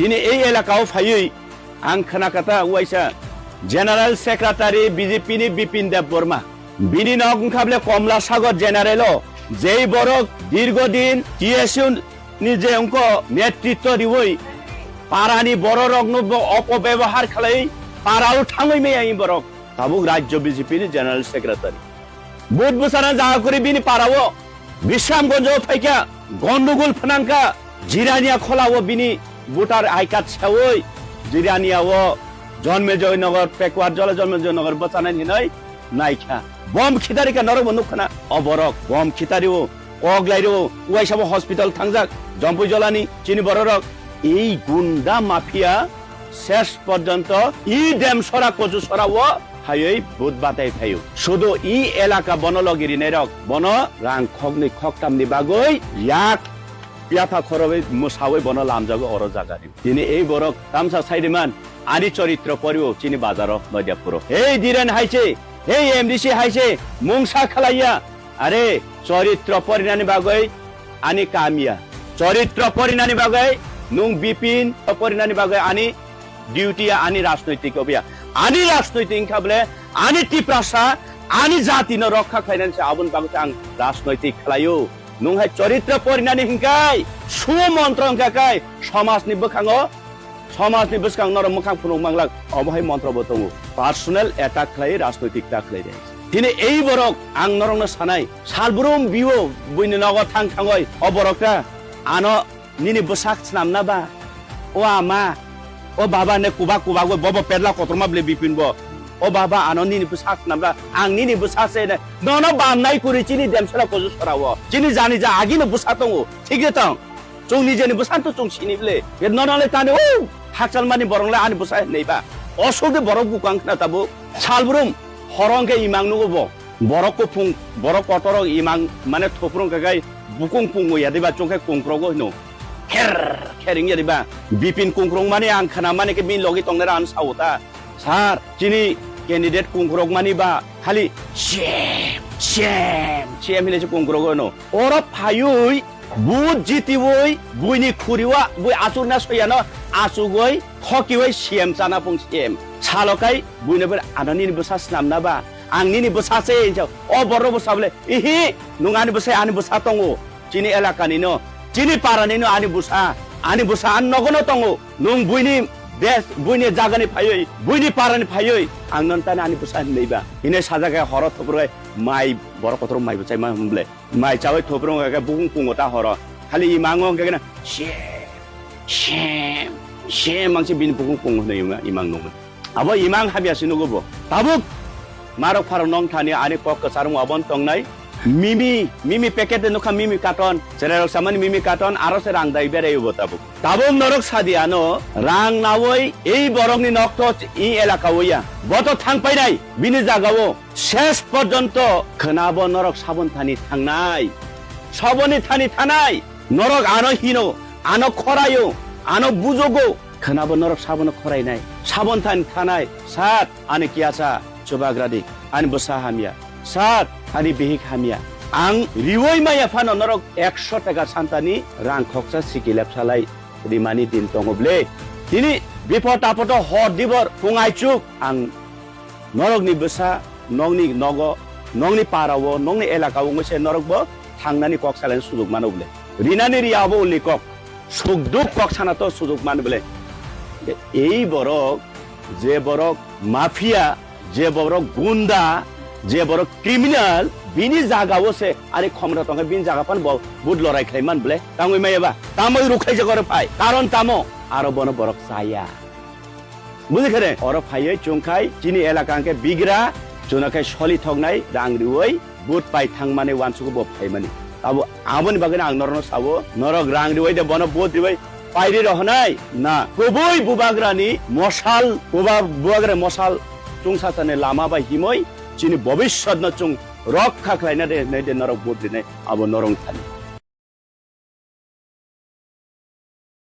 दिनै এই এলাকাও ফাयै आं खोनाखाता वाइसा जेनारेल सेक्रेटारि बीजेपी नि बिपिन देव बर्मा बिनि नग खाबले कमला सागर जेनारेल जेई बरक दीर्घदिन टीएसयू नि जे अंक नेतृत्व दिवै पारानि बर रग्न अपव्यवहार खालाय पाराव थाङै मेयाइ बरक ताबुक राज्य बीजेपी नि जेनारेल सेक्रेटारि बुध बुसाना जाहाकरि बिनि पाराव विश्रामगंज फाइका गन्डगोल फनांका जिरानिया खोलाव बिनि भोटार आइकार्ड छावै जिरानियाव जन्मेजय नगर पेकवार जल जन्मेजय नगर बचानाय हिनै नायखा बम खितारिका नरक बन्दुखना अबरक बम खितारिओ अगलाइरो वाइसाब हस्पिटाल थांजाक जम्पु जलानी चिनि बररक এই গুন্ডা মাফিয়া শেষ পর্যন্ত ই ডেম সরা কজু সরাও হাই বুধ বাতাই থাইও শুধু ই এলাকা বনলগিরি নেরক বন রাং খগনি খকটামনি বাগৈ ইয়াক পিয়াথা খরবে মুসাওই বন লামজাগো অর জাগারি দিনে এই বরক তামসা সাইদিমান আনি চরিত্র পরিও চিনি বাজার নদিয়াপুর এই দিরেন হাইছে এই এমডিসি হাইছে মুংসা খালাইয়া আরে চরিত্র পরিনানি বাগৈ আনি কামিয়া চরিত্র পরিনানি বাগৈ নুং বিপিন পরিনানি বাগৈ আনি ডিউটিয়া আনি রাজনৈতিক অবিয়া আনি রাজনৈতিক খাবলে আনি টিপ্রাসা আনি জাতি ন রক্ষা খাইনানছে আবুন বাগৈ আং রাজনৈতিক খালায়ো নুংহাই চরিত্র পরিনানি হিংকাই সুমন্ত্র হিংকাই সমাজनि बोखाङो समाजनि बोखां नर मोखां फुनुं मांलाक अबहाय मन्त्र बतङो पार्सोनेल अटैक खालाय राजनैतिक ताखलाय दिनै এই বরক आं नरंनो सानाय सालब्रुम बिओ बुइनि नगर थां थाङै अबरकरा आनो निनि बोसाक नामना बा ओ आमा ओ बाबा ने कुबा कुबा गो बबो पेरला कतरमा ब्ले बिपिन बो ओ बाबा आनो निनि बोसाक नामला आं निनि बोसासे ने ननो बामनाय कुरि चिनि देमसरा कोजु सरावो चिनि जानि जा आगिनो बोसा दङ थिगे दं जों निजेनि बोसान्त जों सिनि ब्ले बे ननले ताने ओ हाकसाल मानि बरंला आनि बोसा नैबा असोदे बरक बुकां ना ताबो सालब्रुम हरंके इमां नुगो बरक को फुं बरक कतर इमां माने थोफ्रं गाय बुकुं पुंगो यादिबा चंखे कुंक्रगो नो खेर खेरिं यादिबा बिपिन कुंक्रं माने आं खाना माने के बिन लगे तंगने रान सावता सार चिनि कैंडिडेट कुंक्रग माने बा खाली शेम हिलेसे कुंक्रगो नो और फायुई बुत जितिवै बुइनि खुरिवा बुइ आसुरना सयानो आसुगै थकिवै शेम जाना पुं शेम सालकाय बुइनबे आननि बोसास नामना बा आंनि बोसासे अ बर बोसाबले इहि नुगानि बोसा आनि बोसा तंगो चिनि एलाकानि न चिनि पारानि न आनि बोसा आन नगनो तंगो नुं बुइनि देश बुइनि जागानि फायै बुइनि पारानि फायै आं नन्तानि आनि बोसा नैबा इने साजागा हर थब्रय माइ बर कतर माइ बोसाय मा हमब्ले माइ चावै थब्रं गागा बुकुं पुंगोता हर खालि इमांगो गागना शेम मांसि बिन बुकुं पुंग होनैमा इमां नंगोन आबो इमां हाबियासि नगोबो ताबुक मारक फारक नंग थानि आनि कक सारम अबन तंनाय मिमी पैकेट नुखा मिमी कार्टन जेनेरल सामान मिमी कार्टन आरो से रां दाइ बेरायो बताबो ताबुक नरक सादियानो रां नावै এই বরংनि नक्त ই এলাকাওয়া বত थां पाइनाय बिनि जागावो शेष पर्यन्त खोनाब नरक साबन थानि थांनाय सबनि थानि थानाय नरक आनो हिनो आनो खरायो आनो बुजोगो खोनाब नरक साबन खरायनाय साबन थानि थानाय सात आनि कियासा चुबाग्रादि आनि बोसा हामिया सात आनि बिहिक हामिया आं रिवै माया फानो नरक 100 टाका सान्तानि रां खक्सा सिकिलाप सालाय रिमानि दिन तंगब्ले दिनि बिपद आपद हर दिबर फुङाइचुक आं नरकनि बोसा नंनि नग नंनि पारावो नंनि एलाकावो मोसे नरकबो थांनानि कक सालायनि सुजुग मानोब्ले रिनानि रियाबो लिकक सुखदुख कक सानातो सुजुग मानोब्ले এই বরক যে বরক মাফিয়া যে বরক গুন্ডা যে বরক ক্রিমিনাল বিনি জাগাওছে আরে খমরা তঙ্গে বিন জাগা পান বুদ লড়াই খাইমান বলে তামই মাইবা তামই রুখাই যে করে পাই কারণ তামো আরো বন বরক সায়া বুঝি করে অর ফাইয়ে চুংখাই চিনি এলাকাকে বিগরা জুনাখাই সলি থগনাই রাংরিওই বুদ পাই থাংমানে ওয়ানসুকো ব ফাইমানি আবো আবনি বাগনে आं नरनो सावो नरक रांरिওই दे बन बुद रिवै पाइरि रहनाय ना गुबै बुबाग्रानि मसाल बुबाग्रा मसाल चुंसासाने लामा बा हिमै चिनि भविष्यत न चुं रक्षा खालायना दे नै दे नरक बुद्रिनाय आबो नरं थानि